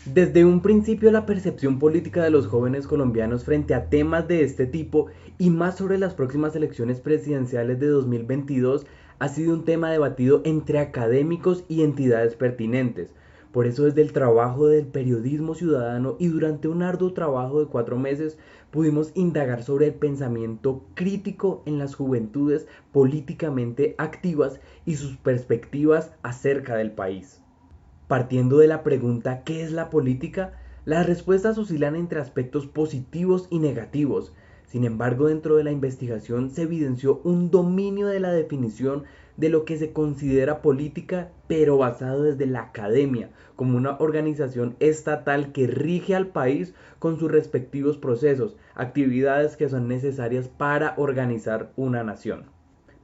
Desde un principio la percepción política de los jóvenes colombianos frente a temas de este tipo y más sobre las próximas elecciones presidenciales de 2022 ha sido un tema debatido entre académicos y entidades pertinentes. Por eso desde el trabajo del periodismo ciudadano y durante un arduo trabajo de 4 meses pudimos indagar sobre el pensamiento crítico en las juventudes políticamente activas y sus perspectivas acerca del país. Partiendo de la pregunta ¿qué es la política? Las respuestas oscilan entre aspectos positivos y negativos. Sin embargo, dentro de la investigación se evidenció un dominio de la definición de lo que se considera política, pero basado desde la academia, como una organización estatal que rige al país con sus respectivos procesos, actividades que son necesarias para organizar una nación.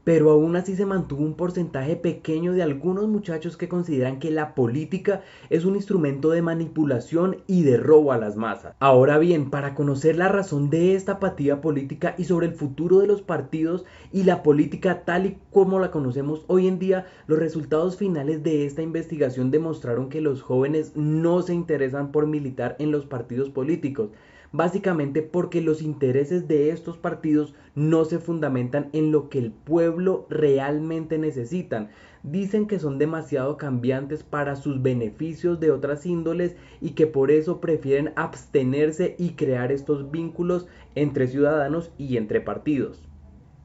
Pero aún así se mantuvo un porcentaje pequeño de algunos muchachos que consideran que la política es un instrumento de manipulación y de robo a las masas. Ahora bien, para conocer la razón de esta apatía política y sobre el futuro de los partidos y la política tal y como la conocemos hoy en día, los resultados finales de esta investigación demostraron que los jóvenes no se interesan por militar en los partidos políticos, básicamente porque los intereses de estos partidos no se fundamentan en lo que el pueblo realmente necesitan. Dicen que son demasiado cambiantes para sus beneficios de otras índoles y que por eso prefieren abstenerse y crear estos vínculos entre ciudadanos y entre partidos.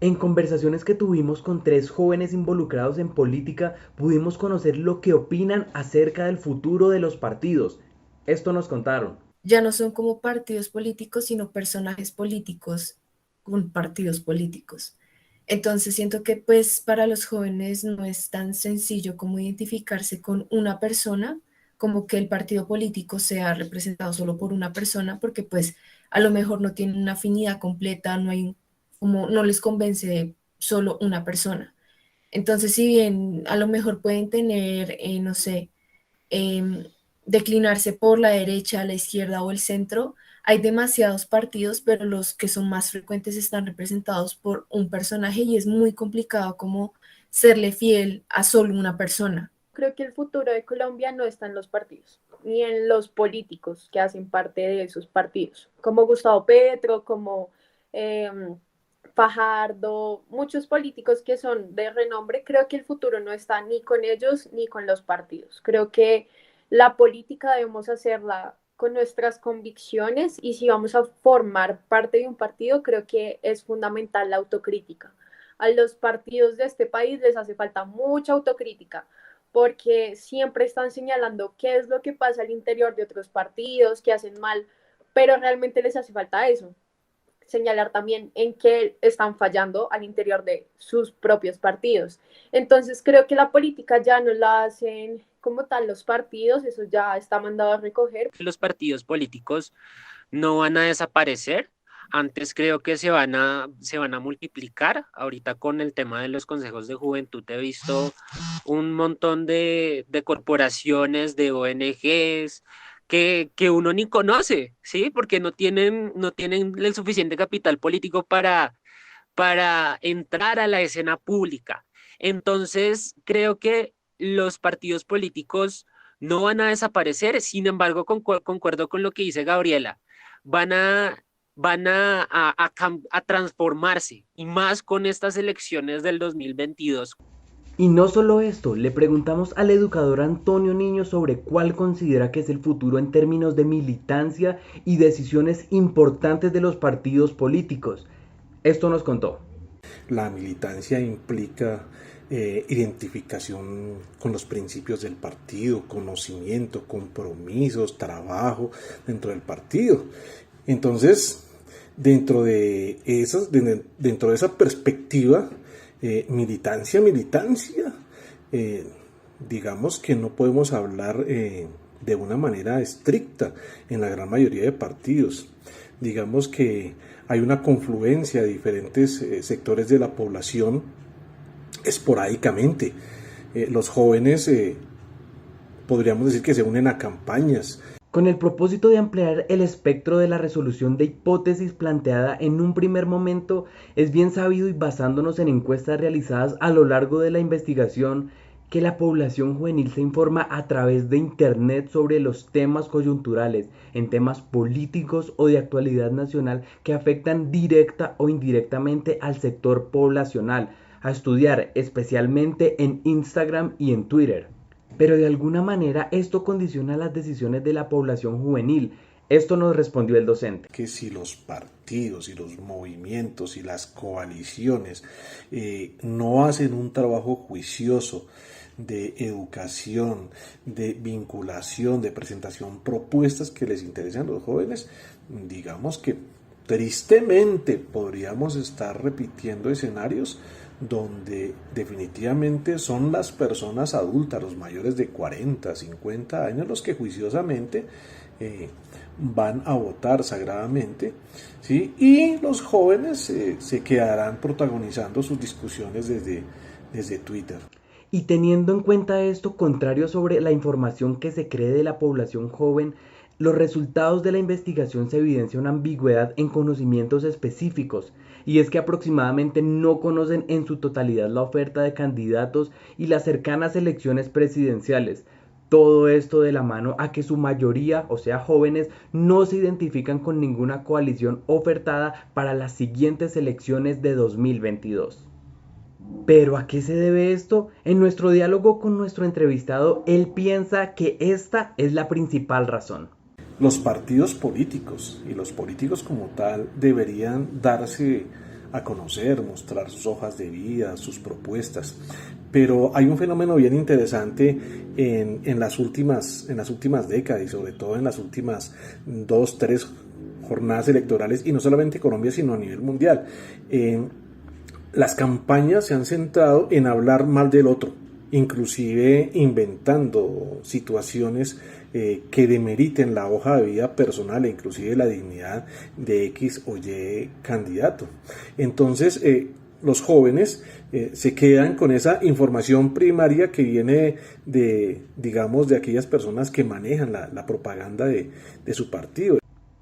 En conversaciones que tuvimos con 3 jóvenes involucrados en política, pudimos conocer lo que opinan acerca del futuro de los partidos. Esto nos contaron. Ya no son como partidos políticos, sino personajes políticos con partidos políticos. Entonces siento que pues para los jóvenes no es tan sencillo como identificarse con una persona, como que el partido político sea representado solo por una persona, porque pues a lo mejor no tienen una afinidad completa, no hay como no les convence solo una persona. Entonces, si bien a lo mejor pueden tener, no sé, em, declinarse por la derecha, la izquierda o el centro. Hay demasiados partidos, pero los que son más frecuentes están representados por un personaje y es muy complicado como serle fiel a solo una persona. Creo que el futuro de Colombia no está en los partidos, ni en los políticos que hacen parte de esos partidos, como Gustavo Petro, como eh, Fajardo, muchos políticos que son de renombre. Creo que el futuro no está ni con ellos ni con los partidos. Creo que la política debemos hacerla con nuestras convicciones, y si vamos a formar parte de un partido, creo que es fundamental la autocrítica. A los partidos de este país les hace falta mucha autocrítica, porque siempre están señalando qué es lo que pasa al interior de otros partidos, qué hacen mal, pero realmente les hace falta eso, señalar también en qué están fallando al interior de sus propios partidos. Entonces creo que la política ya no la hacen como tal los partidos, eso ya está mandado a recoger. Los partidos políticos no van a desaparecer. Antes creo que se van a multiplicar. Ahorita con el tema de los consejos de juventud he visto un montón de corporaciones, de ONGs, que uno ni conoce, ¿sí? Porque no tienen el suficiente capital político para entrar a la escena pública. Entonces, creo que los partidos políticos no van a desaparecer, sin embargo, concuerdo con lo que dice Gabriela, van a, van a transformarse, y más con estas elecciones del 2022. Y no solo esto, le preguntamos al educador Antonio Niño sobre cuál considera que es el futuro en términos de militancia y decisiones importantes de los partidos políticos. Esto nos contó. La militancia implica identificación con los principios del partido, conocimiento, compromisos, trabajo dentro del partido. Entonces, dentro de esa perspectiva, militancia, digamos que no podemos hablar de una manera estricta en la gran mayoría de partidos. Digamos que hay una confluencia de diferentes sectores de la población esporádicamente. Los jóvenes podríamos decir que se unen a campañas. Con el propósito de ampliar el espectro de la resolución de hipótesis planteada en un primer momento, es bien sabido y basándonos en encuestas realizadas a lo largo de la investigación que la población juvenil se informa a través de Internet sobre los temas coyunturales, en temas políticos o de actualidad nacional que afectan directa o indirectamente al sector poblacional, a estudiar especialmente en Instagram y en Twitter. Pero de alguna manera esto condiciona las decisiones de la población juvenil. Esto nos respondió el docente. Que si los partidos y los movimientos y las coaliciones no hacen un trabajo juicioso de educación, de vinculación, de presentación, propuestas que les interesan a los jóvenes, digamos que tristemente podríamos estar repitiendo escenarios donde definitivamente son las personas adultas, los mayores de 40, 50 años, los que juiciosamente van a votar sagradamente, ¿sí? Y los jóvenes se quedarán protagonizando sus discusiones desde Twitter. Y teniendo en cuenta esto, contrario sobre la información que se cree de la población joven, los resultados de la investigación se evidencia una ambigüedad en conocimientos específicos, y es que aproximadamente no conocen en su totalidad la oferta de candidatos y las cercanas elecciones presidenciales. Todo esto de la mano a que su mayoría, o sea jóvenes, no se identifican con ninguna coalición ofertada para las siguientes elecciones de 2022. ¿Pero a qué se debe esto? En nuestro diálogo con nuestro entrevistado, él piensa que esta es la principal razón. Los partidos políticos y los políticos como tal deberían darse a conocer, mostrar sus hojas de vida, sus propuestas. Pero hay un fenómeno bien interesante en las últimas décadas y sobre todo en las últimas 2, 3 jornadas electorales, y no solamente en Colombia sino a nivel mundial. Las campañas se han centrado en hablar mal del otro, inclusive inventando situaciones que demeriten la hoja de vida personal e inclusive la dignidad de X o Y candidato. Entonces los jóvenes se quedan con esa información primaria que viene de aquellas personas que manejan la propaganda de su partido.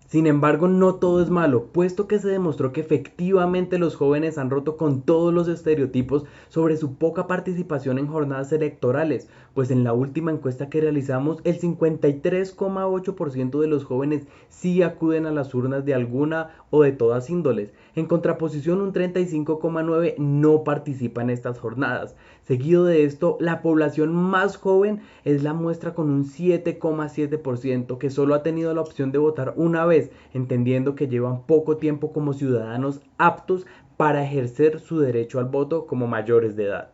Sin embargo, no todo es malo, puesto que se demostró que efectivamente los jóvenes han roto con todos los estereotipos sobre su poca participación en jornadas electorales, pues en la última encuesta que realizamos, el 53,8% de los jóvenes sí acuden a las urnas de alguna o de todas índoles. En contraposición, un 35,9% no participa en estas jornadas. Seguido de esto, la población más joven es la muestra con un 7,7% que solo ha tenido la opción de votar una vez, entendiendo que llevan poco tiempo como ciudadanos aptos para ejercer su derecho al voto como mayores de edad.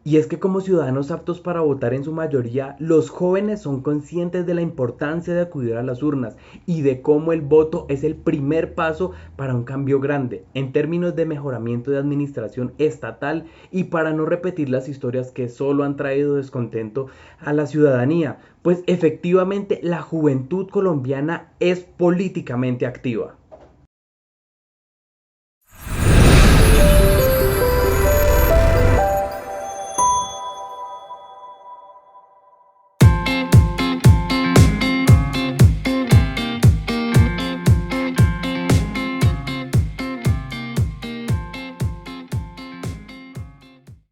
Y es que como ciudadanos aptos para votar en su mayoría, los jóvenes son conscientes de la importancia de acudir a las urnas y de cómo el voto es el primer paso para un cambio grande en términos de mejoramiento de administración estatal y para no repetir las historias que solo han traído descontento a la ciudadanía, pues efectivamente la juventud colombiana es políticamente activa.